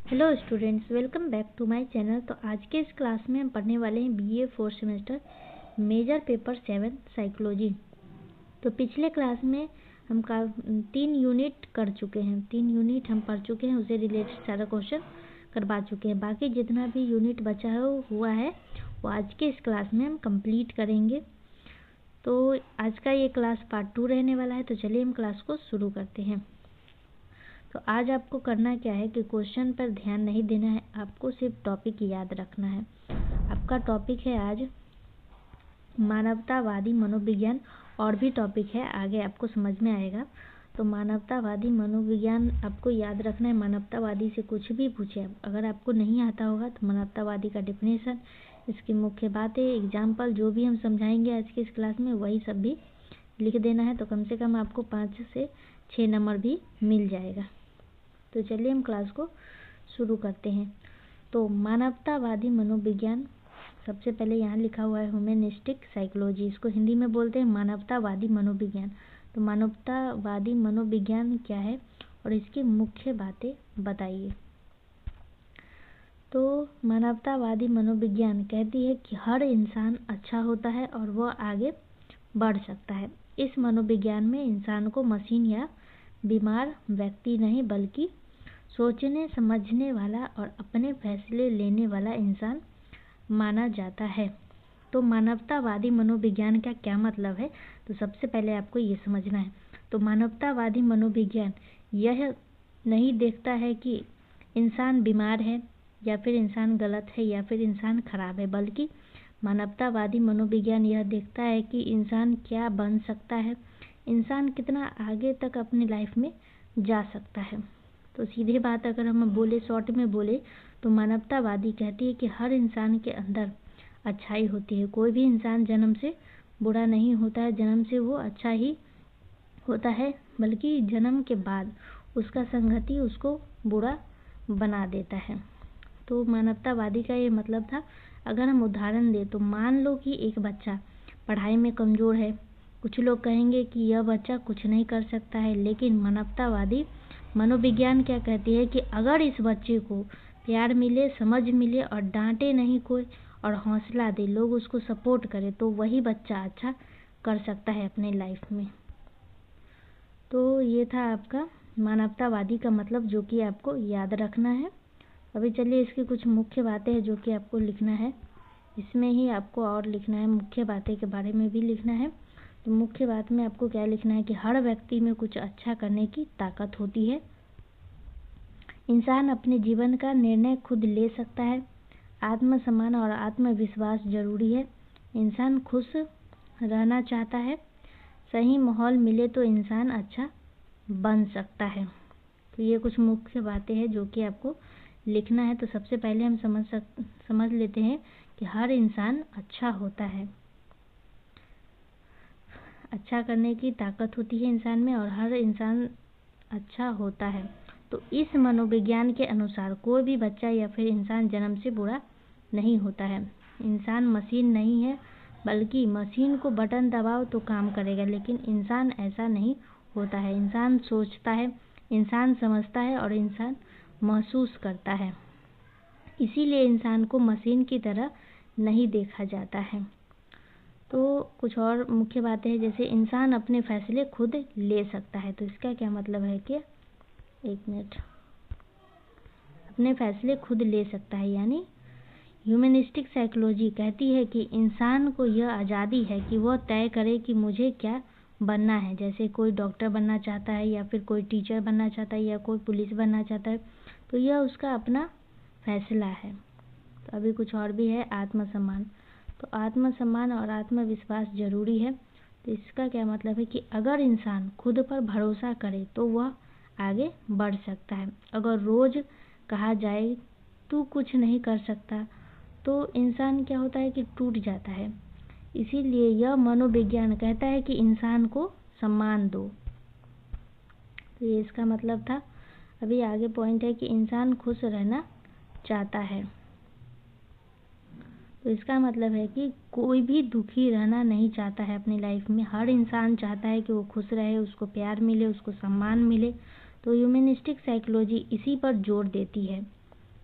Hello students, welcome back to my channel. तो आज के इस क्लास में हम पढ़ने वाले हैं BA fourth semester major paper 7 psychology. तो पिछले क्लास में हम 3 यूनिट कर चुके हैं, 3 यूनिट हम पढ़ चुके हैं, उसे रिलेटेड सारा क्वेश्चन करवा चुके हैं। बाकी जितना भी यूनिट बचा हुआ है वो आज के इस क्लास में हम कंप्लीट करेंगे। तो आज का ये क्लास पार्ट 2 रहने वाला है। तो चलिए हम क्लास को शुरू करते हैं। तो आज आपको करना क्या है कि क्वेश्चन पर ध्यान नहीं देना है, आपको सिर्फ टॉपिक याद रखना है। आपका टॉपिक है आज मानवतावादी मनोविज्ञान, और भी टॉपिक है आगे आपको समझ में आएगा। तो मानवतावादी मनोविज्ञान आपको याद रखना है। मानवतावादी से कुछ भी पूछे, अगर आपको नहीं आता होगा तो मानवतावादी का डेफिनेशन, इसकी मुख्य बातें, एग्जाम्पल, जो भी हम समझाएंगे आज की इस क्लास में वही सब भी लिख देना है। तो कम से कम आपको 5 से 6 नंबर भी मिल जाएगा। तो चलिए हम क्लास को शुरू करते हैं। तो मानवतावादी मनोविज्ञान, सबसे पहले यहाँ लिखा हुआ है ह्यूमनिस्टिक साइकोलॉजी, इसको हिंदी में बोलते हैं मानवतावादी मनोविज्ञान। तो मानवतावादी मनोविज्ञान क्या है और इसकी मुख्य बातें बताइए। तो मानवतावादी मनोविज्ञान कहती है कि हर इंसान अच्छा होता है और वह आगे बढ़ सकता है। इस मनोविज्ञान में इंसान को मशीन या बीमार व्यक्ति नहीं बल्कि सोचने समझने वाला और अपने फैसले लेने वाला इंसान माना जाता है। तो मानवतावादी मनोविज्ञान का क्या मतलब है, तो सबसे पहले आपको ये समझना है। तो मानवतावादी मनोविज्ञान यह नहीं देखता है कि इंसान बीमार है या फिर इंसान गलत है या फिर इंसान खराब है, बल्कि मानवतावादी मनोविज्ञान यह देखता है कि इंसान क्या बन सकता है, इंसान कितना आगे तक अपनी लाइफ में जा सकता है। तो सीधे बात अगर हम बोले, शॉर्ट में बोले, तो मानवतावादी कहती है कि हर इंसान के अंदर अच्छाई होती है। कोई भी इंसान जन्म से बुरा नहीं होता है, जन्म से वो अच्छा ही होता है, बल्कि जन्म के बाद उसका संगति उसको बुरा बना देता है। तो मानवतावादी का ये मतलब था। अगर हम उदाहरण दें तो मान लो कि एक बच्चा पढ़ाई में कमज़ोर है, कुछ लोग कहेंगे कि यह बच्चा कुछ नहीं कर सकता है, लेकिन मानवतावादी मनोविज्ञान क्या कहती है कि अगर इस बच्चे को प्यार मिले, समझ मिले और डांटे नहीं कोई और हौसला दे, लोग उसको सपोर्ट करें, तो वही बच्चा अच्छा कर सकता है अपने लाइफ में। तो ये था आपका मानवतावादी का मतलब, जो कि आपको याद रखना है। अभी चलिए इसकी कुछ मुख्य बातें हैं जो कि आपको लिखना है। इसमें ही आपको और लिखना है, मुख्य बातें के बारे में भी लिखना है। तो मुख्य बात में आपको क्या लिखना है कि हर व्यक्ति में कुछ अच्छा करने की ताकत होती है। इंसान अपने जीवन का निर्णय खुद ले सकता है। आत्मसम्मान और आत्मविश्वास जरूरी है। इंसान खुश रहना चाहता है। सही माहौल मिले तो इंसान अच्छा बन सकता है। तो ये कुछ मुख्य बातें हैं जो कि आपको लिखना है। तो सबसे पहले हम समझ लेते हैं कि हर इंसान अच्छा होता है, अच्छा करने की ताकत होती है इंसान में और हर इंसान अच्छा होता है। तो इस मनोविज्ञान के अनुसार कोई भी बच्चा या फिर इंसान जन्म से बुरा नहीं होता है। इंसान मशीन नहीं है, बल्कि मशीन को बटन दबाओ तो काम करेगा, लेकिन इंसान ऐसा नहीं होता है। इंसान सोचता है, इंसान समझता है और इंसान महसूस करता है। इसीलिए इंसान को मशीन की तरह नहीं देखा जाता है। तो कुछ और मुख्य बातें हैं, जैसे इंसान अपने फैसले खुद ले सकता है। तो इसका क्या मतलब है कि एक मिनट, अपने फैसले खुद ले सकता है, यानी ह्यूमनिस्टिक साइकोलॉजी कहती है कि इंसान को यह आज़ादी है कि वह तय करे कि मुझे क्या बनना है। जैसे कोई डॉक्टर बनना चाहता है या फिर कोई टीचर बनना चाहता है या कोई पुलिस बनना चाहता है, तो यह उसका अपना फैसला है। तो अभी कुछ और भी है, आत्मसम्मान। तो आत्मसम्मान और आत्मविश्वास जरूरी है। तो इसका क्या मतलब है कि अगर इंसान खुद पर भरोसा करे तो वह आगे बढ़ सकता है। अगर रोज कहा जाए तू कुछ नहीं कर सकता, तो इंसान क्या होता है कि टूट जाता है। इसीलिए यह मनोविज्ञान कहता है कि इंसान को सम्मान दो। तो ये इसका मतलब था। अभी आगे पॉइंट है कि इंसान खुश रहना चाहता है। तो इसका मतलब है कि कोई भी दुखी रहना नहीं चाहता है अपनी लाइफ में। हर इंसान चाहता है कि वो खुश रहे, उसको प्यार मिले, उसको सम्मान मिले। तो ह्यूमनिस्टिक साइकोलॉजी इसी पर जोर देती है।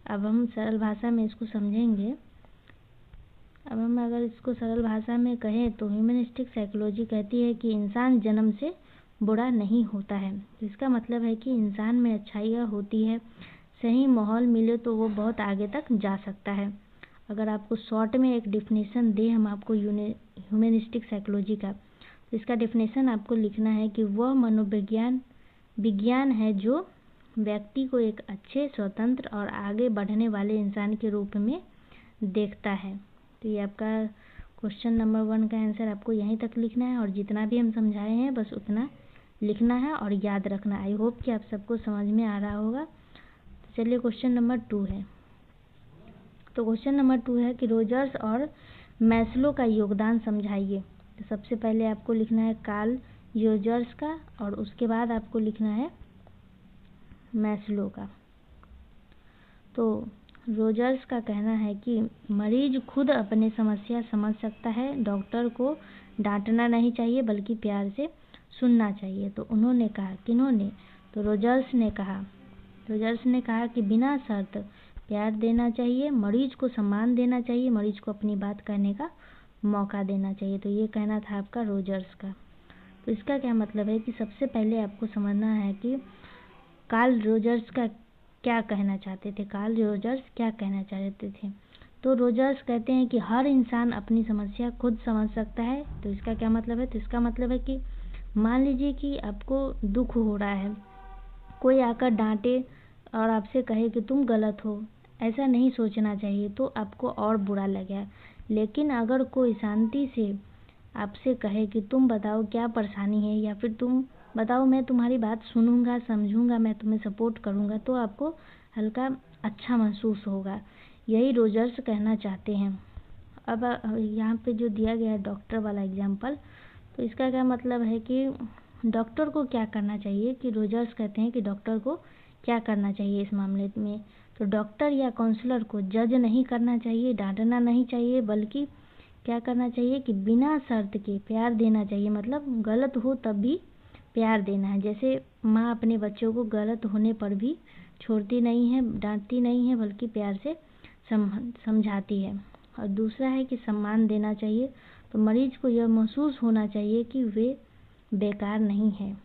अब हम सरल भाषा में इसको समझेंगे। अब हम अगर इसको सरल भाषा में कहें तो ह्यूमनिस्टिक साइकोलॉजी कहती है कि इंसान जन्म से बुरा नहीं होता है। इसका मतलब है कि इंसान में अच्छाइयाँ होती है, सही माहौल मिले तो वो बहुत आगे तक जा सकता है। अगर आपको शॉर्ट में एक डेफिनेशन दे हम आपको ह्यूमनिस्टिक साइकोलॉजी का, तो इसका डेफिनेशन आपको लिखना है कि वह विज्ञान है जो व्यक्ति को एक अच्छे, स्वतंत्र और आगे बढ़ने वाले इंसान के रूप में देखता है। तो ये आपका क्वेश्चन नंबर 1 का आंसर आपको यहीं तक लिखना है और जितना भी हम समझाए हैं बस उतना लिखना है और याद रखना। आई होप कि आप सबको समझ में आ रहा होगा। तो चलिए क्वेश्चन नंबर 2 है। तो क्वेश्चन नंबर 2 है कि रोजर्स और मैस्लो का योगदान समझाइए। तो सबसे पहले आपको लिखना है कार्ल रोजर्स का और उसके बाद आपको लिखना है मैस्लो का। तो रोजर्स का कहना है कि मरीज खुद अपनी समस्या समझ सकता है, डॉक्टर को डांटना नहीं चाहिए बल्कि प्यार से सुनना चाहिए। तो उन्होंने कहा, किन्होंने? तो रोजर्स ने कहा कि बिना शर्त प्यार देना चाहिए, मरीज को सम्मान देना चाहिए, मरीज को अपनी बात कहने का मौका देना चाहिए। तो ये कहना था आपका रोजर्स का। तो इसका क्या मतलब है कि सबसे पहले आपको समझना है कि कार्ल रोजर्स का क्या कहना चाहते थे। कार्ल रोजर्स क्या कहना चाहते थे? तो रोजर्स कहते हैं कि हर इंसान अपनी समस्या खुद समझ सकता है। तो इसका क्या मतलब है? तो इसका मतलब है कि मान लीजिए कि आपको दुख हो रहा है, कोई आकर डांटे और आपसे कहे कि तुम गलत हो, ऐसा नहीं सोचना चाहिए, तो आपको और बुरा लगेगा। लेकिन अगर कोई शांति से आपसे कहे कि तुम बताओ क्या परेशानी है, या फिर तुम बताओ मैं तुम्हारी बात सुनूंगा, समझूंगा, मैं तुम्हें सपोर्ट करूंगा, तो आपको हल्का अच्छा महसूस होगा। यही रोजर्स कहना चाहते हैं। अब यहाँ पे जो दिया गया है डॉक्टर वाला एग्जाम्पल, तो इसका क्या मतलब है कि डॉक्टर को क्या करना चाहिए, कि रोजर्स कहते हैं कि डॉक्टर को क्या करना चाहिए इस मामले में। तो डॉक्टर या काउंसलर को जज नहीं करना चाहिए, डांटना नहीं चाहिए, बल्कि क्या करना चाहिए कि बिना शर्त के प्यार देना चाहिए। मतलब गलत हो तब भी प्यार देना है। जैसे माँ अपने बच्चों को गलत होने पर भी छोड़ती नहीं है, डांटती नहीं है, बल्कि प्यार से समझाती है। और दूसरा है कि सम्मान देना चाहिए। तो मरीज को यह महसूस होना चाहिए कि वे बेकार नहीं है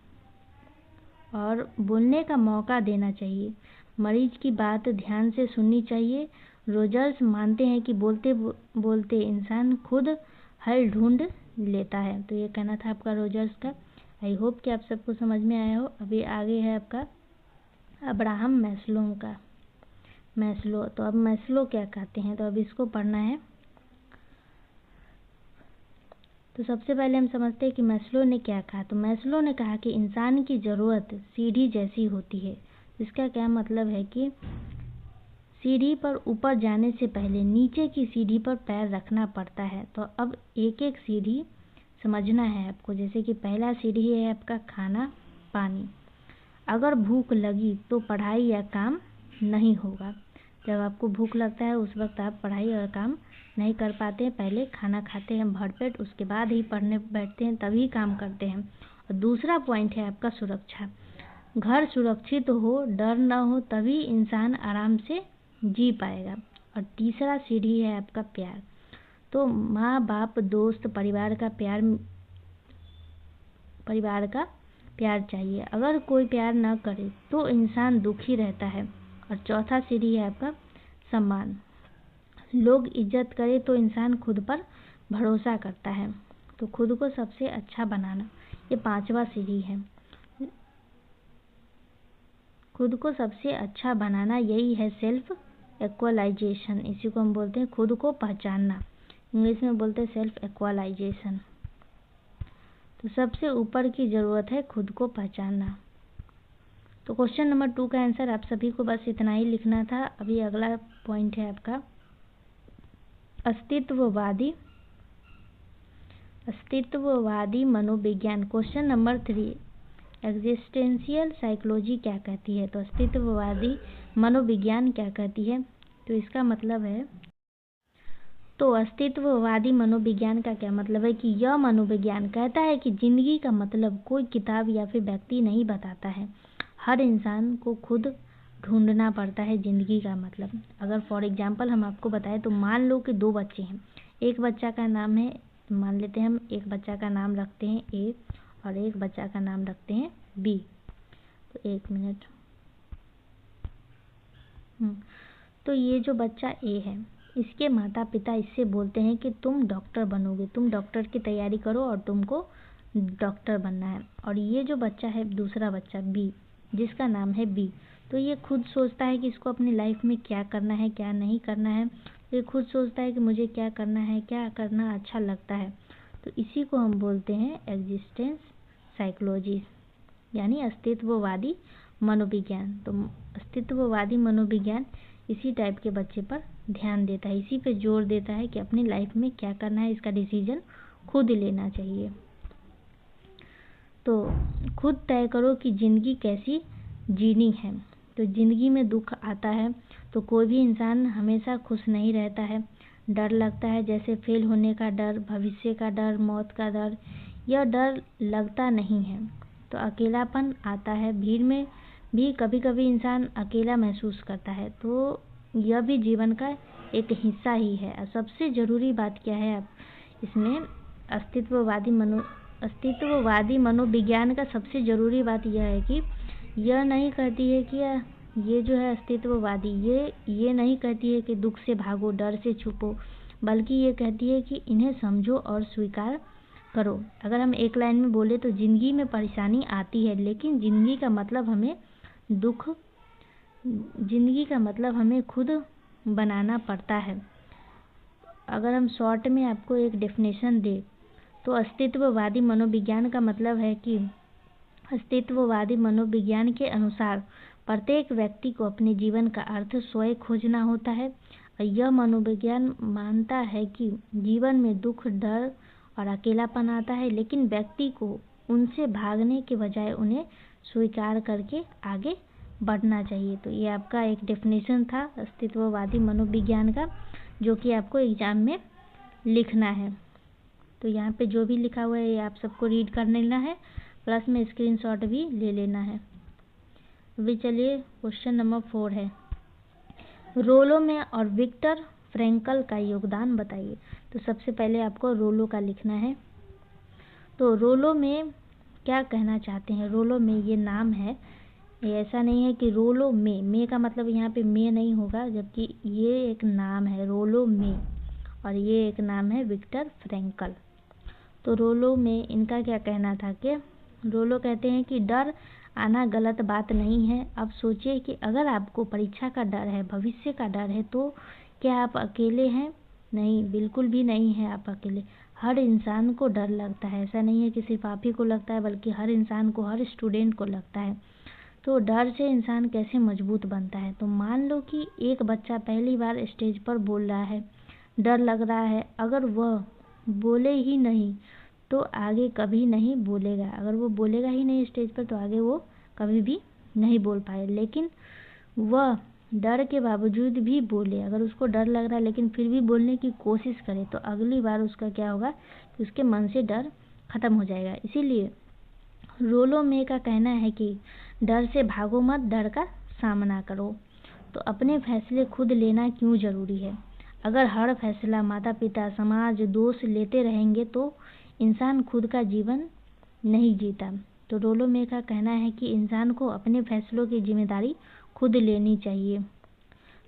और बोलने का मौका देना चाहिए। मरीज की बात ध्यान से सुननी चाहिए। रोजर्स मानते हैं कि बोलते बोलते इंसान खुद हल ढूंढ लेता है। तो ये कहना था आपका रोजर्स का। आई होप कि आप सबको समझ में आया हो। अभी आगे है आपका अब्राहम मैस्लो का। तो अब मैस्लो क्या कहते हैं, तो अब इसको पढ़ना है। तो सबसे पहले हम समझते हैं कि मैस्लो ने क्या कहा। तो मैस्लो ने कहा कि इंसान की ज़रूरत सीढ़ी जैसी होती है। इसका क्या मतलब है कि सीढ़ी पर ऊपर जाने से पहले नीचे की सीढ़ी पर पैर रखना पड़ता है। तो अब एक एक सीढ़ी समझना है आपको। जैसे कि पहला सीढ़ी है आपका खाना पानी। अगर भूख लगी तो पढ़ाई या काम नहीं होगा। जब आपको भूख लगता है उस वक्त आप पढ़ाई और काम नहीं कर पाते हैं। पहले खाना खाते हैं भरपेट, उसके बाद ही पढ़ने बैठते हैं, तभी काम करते हैं। और दूसरा पॉइंट है आपका सुरक्षा। घर सुरक्षित हो, डर न हो, तभी इंसान आराम से जी पाएगा। और तीसरा सीढ़ी है आपका प्यार। तो माँ बाप, दोस्त, परिवार का प्यार चाहिए। अगर कोई प्यार न करे तो इंसान दुखी रहता है। और चौथा सीढ़ी है आपका सम्मान। लोग इज्जत करे तो इंसान खुद पर भरोसा करता है। तो खुद को सबसे अच्छा बनाना, ये पांचवा सीढ़ी है। खुद को सबसे अच्छा बनाना, यही है सेल्फ एक्चुअलाइजेशन। इसी को हम बोलते हैं खुद को पहचानना। इंग्लिश में बोलते हैं सेल्फ एक्चुअलाइजेशन। तो सबसे ऊपर की ज़रूरत है खुद को पहचानना। तो क्वेश्चन नंबर 2 का आंसर आप सभी को बस इतना ही लिखना था। अभी अगला पॉइंट है आपका अस्तित्ववादी मनोविज्ञान। क्वेश्चन नंबर 3 एग्जिस्टेंशियल साइकोलॉजी क्या कहती है। तो अस्तित्ववादी मनोविज्ञान क्या कहती है, तो इसका मतलब है, तो अस्तित्ववादी मनोविज्ञान का क्या मतलब है कि यह मनोविज्ञान कहता है कि जिंदगी का मतलब कोई किताब या फिर व्यक्ति नहीं बताता है। हर इंसान को खुद ढूंढना पड़ता है ज़िंदगी का मतलब। अगर फॉर एग्जांपल हम आपको बताएं तो मान लो कि 2 बच्चे हैं। एक बच्चा का नाम है, मान लेते हैं हम, एक बच्चा का नाम रखते हैं ए और एक बच्चा का नाम रखते हैं बी। तो 1 मिनट। तो ये जो बच्चा ए है, इसके माता पिता इससे बोलते हैं कि तुम डॉक्टर बनोगे, तुम डॉक्टर की तैयारी करो और तुमको डॉक्टर बनना है। और ये जो बच्चा है, दूसरा बच्चा बी, जिसका नाम है बी, तो ये खुद सोचता है कि इसको अपनी लाइफ में क्या करना है, क्या नहीं करना है। ये खुद सोचता है कि मुझे क्या करना है, क्या करना अच्छा लगता है। तो इसी को हम बोलते हैं एग्जिस्टेंस साइकोलॉजी, यानी अस्तित्ववादी मनोविज्ञान। तो अस्तित्ववादी मनोविज्ञान इसी टाइप के बच्चे पर ध्यान देता है, इसी पे जोर देता है कि अपनी लाइफ में क्या करना है, इसका डिसीजन खुद लेना चाहिए। तो खुद तय करो कि ज़िंदगी कैसी जीनी है। तो ज़िंदगी में दुख आता है तो कोई भी इंसान हमेशा खुश नहीं रहता है। डर लगता है, जैसे फेल होने का डर, भविष्य का डर, मौत का डर। यह डर लगता नहीं है। तो अकेलापन आता है, भीड़ में भी कभी कभी इंसान अकेला महसूस करता है। तो यह भी जीवन का एक हिस्सा ही है। और सबसे ज़रूरी बात क्या है, अब इसमें अस्तित्ववादी मनोविज्ञान का सबसे ज़रूरी बात यह है कि यह नहीं कहती है कि ये जो है अस्तित्ववादी, ये नहीं कहती है कि दुख से भागो, डर से छुपो, बल्कि ये कहती है कि इन्हें समझो और स्वीकार करो। अगर हम एक लाइन में बोले तो ज़िंदगी में परेशानी आती है, लेकिन ज़िंदगी का मतलब हमें खुद बनाना पड़ता है। अगर हम शॉर्ट में आपको एक डेफिनेशन दें तो अस्तित्ववादी मनोविज्ञान का मतलब है कि अस्तित्ववादी मनोविज्ञान के अनुसार प्रत्येक व्यक्ति को अपने जीवन का अर्थ स्वयं खोजना होता है। और यह मनोविज्ञान मानता है कि जीवन में दुख, डर और अकेलापन आता है, लेकिन व्यक्ति को उनसे भागने के बजाय उन्हें स्वीकार करके आगे बढ़ना चाहिए। तो ये आपका एक डेफिनेशन था अस्तित्ववादी मनोविज्ञान का, जो कि आपको एग्जाम में लिखना है। तो यहाँ पे जो भी लिखा हुआ है ये आप सबको रीड कर लेना है, प्लस में स्क्रीनशॉट भी ले लेना है। अभी चलिए क्वेश्चन नंबर 4 है, रोलो में और विक्टर फ्रैंकल का योगदान बताइए। तो सबसे पहले आपको रोलो का लिखना है। तो रोलो में क्या कहना चाहते हैं, रोलो में ये नाम है, ये ऐसा नहीं है कि रोलो में का मतलब यहाँ पे में नहीं होगा, जबकि ये एक नाम है रोलो में और ये एक नाम है विक्टर फ्रैंकल। तो रोलो में इनका क्या कहना था कि रोलो कहते हैं कि डर आना गलत बात नहीं है। अब सोचिए कि अगर आपको परीक्षा का डर है, भविष्य का डर है, तो क्या आप अकेले हैं? नहीं, बिल्कुल भी नहीं है आप अकेले। हर इंसान को डर लगता है, ऐसा नहीं है कि सिर्फ आप ही को लगता है, बल्कि हर इंसान को, हर स्टूडेंट को लगता है। तो डर से इंसान कैसे मजबूत बनता है। तो मान लो कि एक बच्चा पहली बार स्टेज पर बोल रहा है, डर लग रहा है, अगर वह बोले ही नहीं तो आगे कभी नहीं बोलेगा। अगर वो बोलेगा ही नहीं स्टेज पर तो आगे वो कभी भी नहीं बोल पाए। लेकिन वह डर के बावजूद भी बोले, अगर उसको डर लग रहा है लेकिन फिर भी बोलने की कोशिश करे, तो अगली बार उसका क्या होगा कि उसके मन से डर खत्म हो जाएगा। इसीलिए रोलो में का कहना है कि डर से भागो मत, डर का सामना करो। तो अपने फैसले खुद लेना क्यों ज़रूरी है। अगर हर फैसला माता पिता, समाज, दोस्त लेते रहेंगे तो इंसान खुद का जीवन नहीं जीता। तो रोलो में का कहना है कि इंसान को अपने फैसलों की जिम्मेदारी खुद लेनी चाहिए।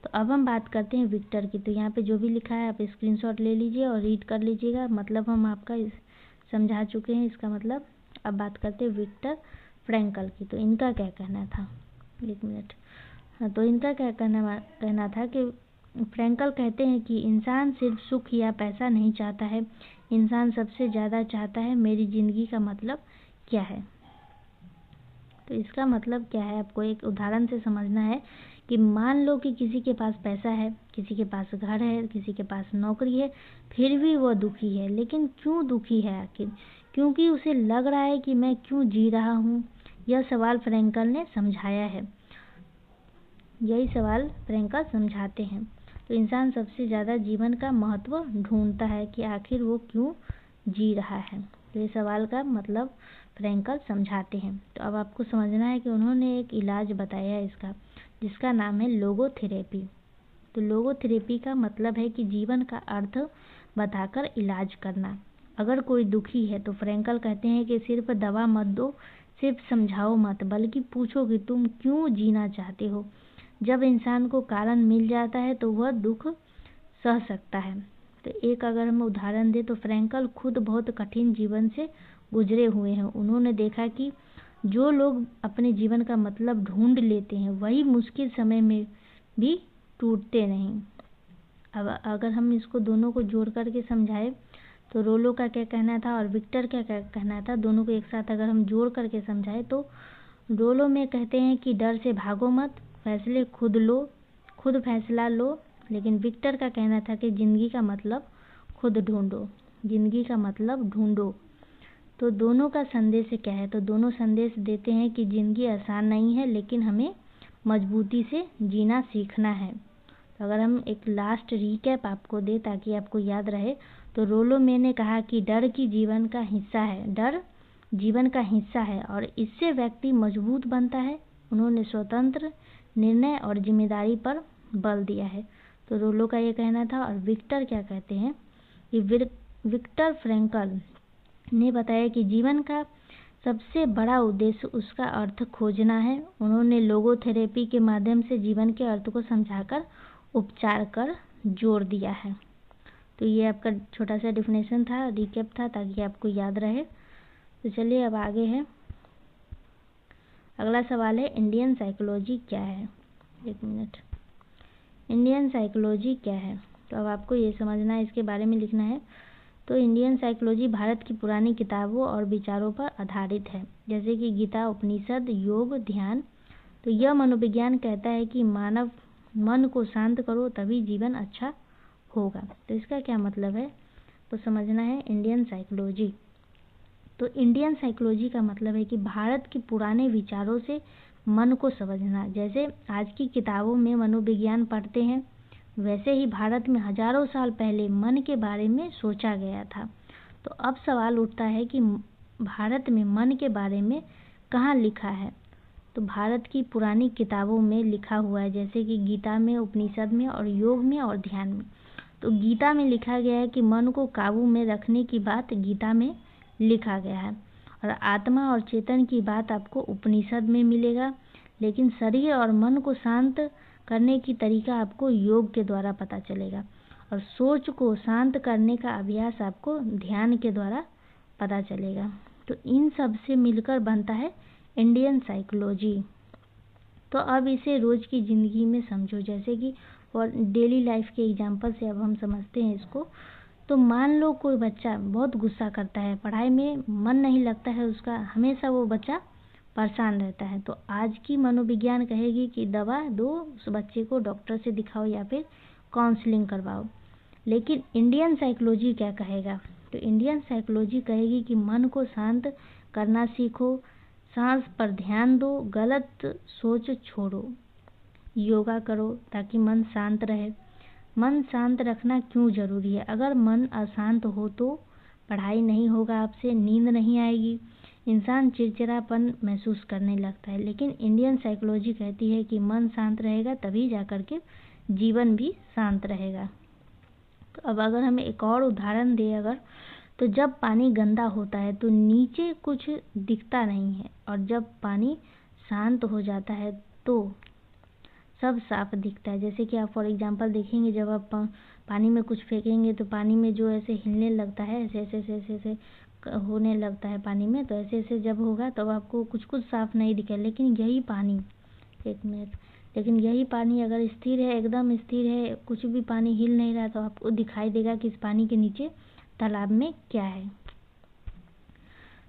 तो अब हम बात करते हैं विक्टर की। तो यहाँ पे जो भी लिखा है आप स्क्रीनशॉट ले लीजिए और रीड कर लीजिएगा। मतलब हम आपका समझा चुके हैं इसका मतलब। अब बात करते हैं विक्टर फ्रैंकल की। तो इनका क्या कहना था, 1 मिनट। हाँ, तो इनका क्या कहना था कि फ्रैंकल कहते हैं कि इंसान सिर्फ सुख या पैसा नहीं चाहता है, इंसान सबसे ज़्यादा चाहता है मेरी ज़िंदगी का मतलब क्या है। तो इसका मतलब क्या है आपको एक उदाहरण से समझना है कि मान लो कि किसी के पास पैसा है, किसी के पास घर है, किसी के पास नौकरी है, फिर भी वह दुखी है। लेकिन क्यों दुखी है आखिर? क्योंकि उसे लग रहा है कि मैं क्यों जी रहा हूँ। यह सवाल फ्रैंकल ने समझाया है, यही सवाल फ्रैंकल समझाते हैं। तो इंसान सबसे ज़्यादा जीवन का महत्व ढूंढता है कि आखिर वो क्यों जी रहा है। तो ये सवाल का मतलब फ्रैंकल समझाते हैं। तो अब आपको समझना है कि उन्होंने एक इलाज बताया है इसका। जिसका नाम है लोगोथेरेपी। तो लोगोथेरेपी का मतलब है कि जीवन का अर्थ बताकर इलाज करना। अगर कोई दुखी है तो फ्रैंकल कहते हैं कि सिर्फ दवा मत दो, सिर्फ समझाओ मत, बल्कि पूछो कि तुम क्यों जीना चाहते हो। जब इंसान को कारण मिल जाता है तो वह दुख सह सकता है। तो एक अगर हम उदाहरण दें तो फ्रैंकल खुद बहुत कठिन जीवन से गुजरे हुए हैं। उन्होंने देखा कि जो लोग अपने जीवन का मतलब ढूंढ लेते हैं वही मुश्किल समय में भी टूटते नहीं। अब अगर हम इसको दोनों को जोड़ करके समझाएं तो रोलो का क्या कहना था और विक्टर क्या कहना था, दोनों को एक साथ अगर हम जोड़ करके समझाएं तो रोलो में कहते हैं कि डर से भागो मत, फैसले खुद लो, खुद फैसला लो। लेकिन विक्टर का कहना था कि ज़िंदगी का मतलब खुद ढूंढो, ज़िंदगी का मतलब ढूंढो। तो दोनों का संदेश क्या है? तो दोनों संदेश देते हैं कि ज़िंदगी आसान नहीं है, लेकिन हमें मजबूती से जीना सीखना है। तो अगर हम एक लास्ट रिकैप आपको दें ताकि आपको याद रहे, तो रोलो ने कहा कि डर जीवन का हिस्सा है, डर जीवन का हिस्सा है और इससे व्यक्ति मजबूत बनता है। उन्होंने स्वतंत्र निर्णय और जिम्मेदारी पर बल दिया है। तो रोलो का ये कहना था। और विक्टर क्या कहते हैं कि विक्टर फ्रैंकल ने बताया कि जीवन का सबसे बड़ा उद्देश्य उसका अर्थ खोजना है। उन्होंने लोगोथेरेपी के माध्यम से जीवन के अर्थ को समझाकर उपचार कर जोड़ दिया है। तो ये आपका छोटा सा डिफिनेशन था, रिकैप था, ताकि आपको याद रहे। तो चलिए अब आगे है, अगला सवाल है इंडियन साइकोलॉजी क्या है। एक मिनट, इंडियन साइकोलॉजी क्या है? तो अब आपको ये समझना है, इसके बारे में लिखना है। तो इंडियन साइकोलॉजी भारत की पुरानी किताबों और विचारों पर आधारित है, जैसे कि गीता, उपनिषद, योग, ध्यान। तो यह मनोविज्ञान कहता है कि मानव मन को शांत करो तभी जीवन अच्छा होगा। तो इसका क्या मतलब है तो समझना है इंडियन साइकोलॉजी। तो इंडियन साइकोलॉजी का मतलब है कि भारत के पुराने विचारों से मन को समझना। जैसे आज की किताबों में मनोविज्ञान पढ़ते हैं, वैसे ही भारत में हजारों साल पहले मन के बारे में सोचा गया था। तो अब सवाल उठता है कि भारत में मन के बारे में कहाँ लिखा है? तो भारत की पुरानी किताबों में लिखा हुआ है, जैसे कि गीता में, उपनिषद में और योग में और ध्यान में। तो गीता में लिखा गया है कि मन को काबू में रखने की बात गीता में लिखा गया है, और आत्मा और चेतन की बात आपको उपनिषद में मिलेगा। लेकिन शरीर और मन को शांत करने की तरीका आपको योग के द्वारा पता चलेगा, और सोच को शांत करने का अभ्यास आपको ध्यान के द्वारा पता चलेगा। तो इन सब से मिलकर बनता है इंडियन साइकोलॉजी। तो अब इसे रोज़ की ज़िंदगी में समझो, जैसे कि और डेली लाइफ के एग्जांपल से अब हम समझते हैं इसको। तो मान लो कोई बच्चा बहुत गुस्सा करता है, पढ़ाई में मन नहीं लगता है उसका, हमेशा वो बच्चा परेशान रहता है। तो आज की मनोविज्ञान कहेगी कि दवा दो, उस बच्चे को डॉक्टर से दिखाओ या फिर काउंसलिंग करवाओ। लेकिन इंडियन साइकोलॉजी क्या कहेगा? तो इंडियन साइकोलॉजी कहेगी कि मन को शांत करना सीखो, सांस पर ध्यान दो, गलत सोच छोड़ो, योगा करो ताकि मन शांत रहे। मन शांत रखना क्यों ज़रूरी है? अगर मन अशांत हो तो पढ़ाई नहीं होगा आपसे, नींद नहीं आएगी, इंसान चिड़चिड़ापन महसूस करने लगता है। लेकिन इंडियन साइकोलॉजी कहती है कि मन शांत रहेगा तभी जाकर के जीवन भी शांत रहेगा। तो अब अगर हमें एक और उदाहरण दें अगर, तो जब पानी गंदा होता है तो नीचे कुछ दिखता नहीं है, और जब पानी शांत हो जाता है तो सब साफ दिखता है। जैसे कि आप फॉर एग्जांपल देखेंगे, जब आप पानी में कुछ फेंकेंगे तो पानी में जो ऐसे हिलने लगता है, ऐसे ऐसे ऐसे ऐसे ऐसे होने लगता है पानी में, तो ऐसे ऐसे जब होगा तब आपको कुछ कुछ साफ नहीं दिखे। लेकिन यही पानी, एक मिनट, लेकिन यही पानी अगर स्थिर है, एकदम स्थिर है, कुछ भी पानी हिल नहीं रहा, तो आपको दिखाई देगा कि इस पानी के नीचे तालाब में क्या है।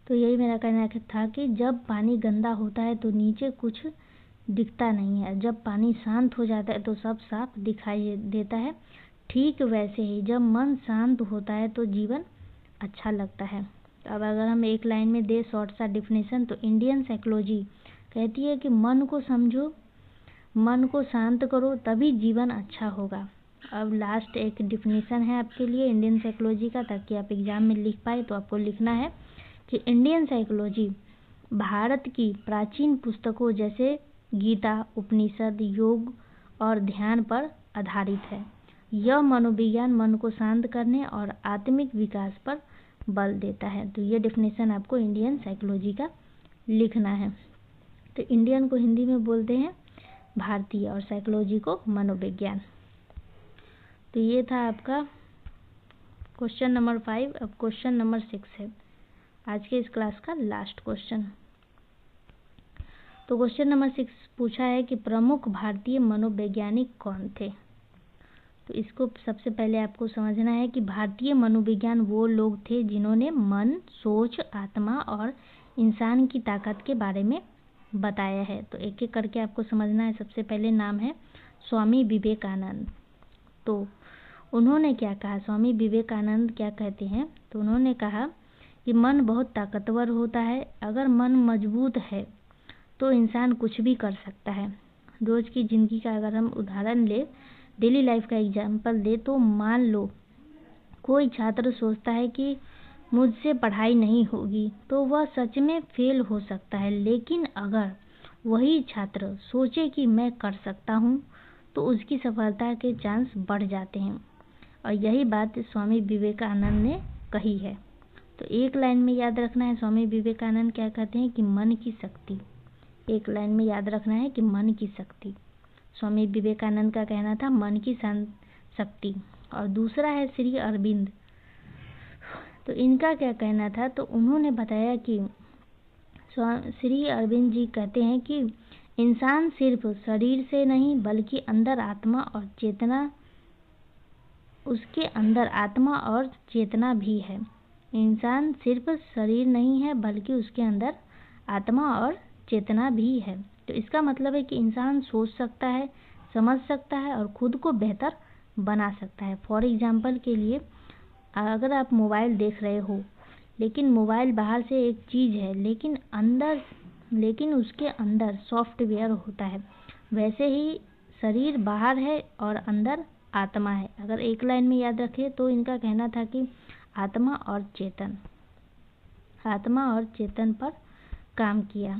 तो यही मेरा कहना था कि जब पानी गंदा होता है तो नीचे कुछ दिखता नहीं है, जब पानी शांत हो जाता है तो सब साफ दिखाई देता है। ठीक वैसे ही जब मन शांत होता है तो जीवन अच्छा लगता है। तो अब अगर हम एक लाइन में दे शॉर्ट सा डिफिनेशन, तो इंडियन साइकोलॉजी कहती है कि मन को समझो, मन को शांत करो तभी जीवन अच्छा होगा। अब लास्ट एक डिफिनेशन है आपके लिए इंडियन साइकोलॉजी का, ताकि आप एग्जाम में लिख पाए। तो आपको लिखना है कि इंडियन साइकोलॉजी भारत की प्राचीन पुस्तकों जैसे गीता, उपनिषद, योग और ध्यान पर आधारित है। यह मनोविज्ञान मन को शांत करने और आत्मिक विकास पर बल देता है। तो ये डेफिनेशन आपको इंडियन साइकोलॉजी का लिखना है। तो इंडियन को हिंदी में बोलते हैं भारतीय और साइकोलॉजी को मनोविज्ञान। तो ये था आपका क्वेश्चन नंबर 5। अब क्वेश्चन नंबर 6 है आज के इस क्लास का लास्ट क्वेश्चन। तो क्वेश्चन नंबर 6 पूछा है कि प्रमुख भारतीय मनोवैज्ञानिक कौन थे। तो इसको सबसे पहले आपको समझना है कि भारतीय मनोविज्ञान वो लोग थे जिन्होंने मन, सोच, आत्मा और इंसान की ताकत के बारे में बताया है। तो एक एक करके आपको समझना है। सबसे पहले नाम है स्वामी विवेकानंद। तो उन्होंने क्या कहा, स्वामी विवेकानंद क्या कहते हैं, तो उन्होंने कहा कि मन बहुत ताकतवर होता है। अगर मन मजबूत है तो इंसान कुछ भी कर सकता है। रोज की ज़िंदगी का अगर हम उदाहरण ले, डेली लाइफ का एग्जाम्पल दे, तो मान लो कोई छात्र सोचता है कि मुझसे पढ़ाई नहीं होगी, तो वह सच में फेल हो सकता है। लेकिन अगर वही छात्र सोचे कि मैं कर सकता हूँ, तो उसकी सफलता के चांस बढ़ जाते हैं। और यही बात स्वामी विवेकानंद ने कही है। तो एक लाइन में याद रखना है, स्वामी विवेकानंद क्या कहते हैं कि मन की शक्ति। एक लाइन में याद रखना है कि मन की शक्ति। स्वामी विवेकानंद का कहना था मन की शक्ति। और दूसरा है श्री अरविंद। तो इनका क्या कहना था, तो उन्होंने बताया कि श्री अरविंद जी कहते हैं कि इंसान सिर्फ शरीर से नहीं बल्कि अंदर आत्मा और चेतना, उसके अंदर आत्मा और चेतना भी है। इंसान सिर्फ शरीर नहीं है बल्कि उसके अंदर आत्मा और चेतना भी है। तो इसका मतलब है कि इंसान सोच सकता है, समझ सकता है और खुद को बेहतर बना सकता है। फॉर एग्जाम्पल के लिए, अगर आप मोबाइल देख रहे हो, लेकिन मोबाइल बाहर से एक चीज़ है, लेकिन उसके अंदर सॉफ्टवेयर होता है। वैसे ही शरीर बाहर है और अंदर आत्मा है। अगर एक लाइन में याद रखें तो इनका कहना था कि आत्मा और चेतन पर काम किया।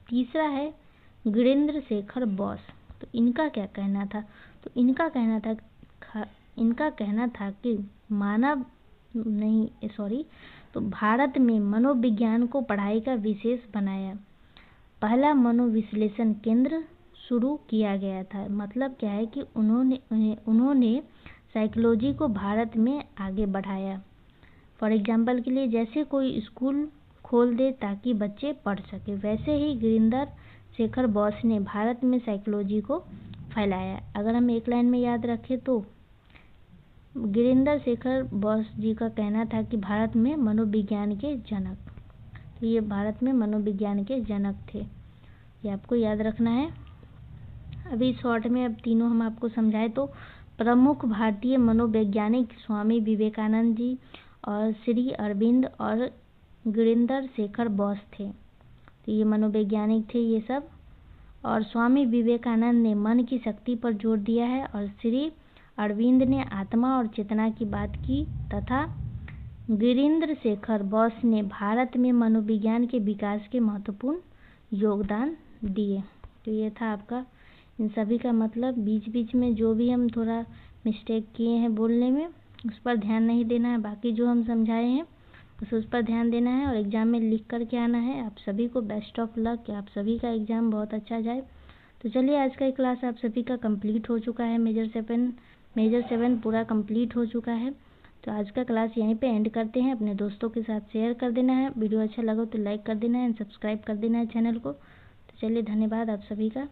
तीसरा है गिरीन्द्र शेखर बोस। तो इनका क्या कहना था, तो इनका कहना था कि भारत में मनोविज्ञान को पढ़ाई का विशेष बनाया। पहला मनोविश्लेषण केंद्र शुरू किया गया था। मतलब क्या है कि उन्होंने साइकोलॉजी को भारत में आगे बढ़ाया। फॉर एग्जाम्पल के लिए, जैसे कोई स्कूल खोल दे ताकि बच्चे पढ़ सके, वैसे ही गिरीन्द्र शेखर बोस ने भारत में साइकोलॉजी को फैलाया। अगर हम एक लाइन में याद रखें तो गिरीन्द्र शेखर बोस जी का कहना था कि भारत में मनोविज्ञान के जनक, तो ये भारत में मनोविज्ञान के जनक थे। ये आपको याद रखना है। अभी शॉर्ट में अब तीनों हम आपको समझाए। तो प्रमुख भारतीय मनोवैज्ञानिक स्वामी विवेकानंद जी और श्री अरविंद और गिरीन्द्र शेखर बोस थे। तो ये मनोवैज्ञानिक थे ये सब। और स्वामी विवेकानंद ने मन की शक्ति पर जोर दिया है और श्री अरविंद ने आत्मा और चेतना की बात की, तथा गिरीन्द्र शेखर बोस ने भारत में मनोविज्ञान के विकास के महत्वपूर्ण योगदान दिए। तो ये था आपका इन सभी का मतलब। बीच बीच में जो भी हम थोड़ा मिस्टेक किए हैं बोलने में, उस पर ध्यान नहीं देना है। बाकी जो हम समझाए हैं बस उस पर ध्यान देना है और एग्ज़ाम में लिख कर के आना है। आप सभी को बेस्ट ऑफ लक, कि आप सभी का एग्ज़ाम बहुत अच्छा जाए। तो चलिए, आज का क्लास आप सभी का कंप्लीट हो चुका है। मेजर 7 पूरा कंप्लीट हो चुका है। तो आज का क्लास यहीं पे एंड करते हैं। अपने दोस्तों के साथ शेयर कर देना है। वीडियो अच्छा लगा तो लाइक कर देना है, सब्सक्राइब कर देना है चैनल को। तो चलिए, धन्यवाद आप सभी का।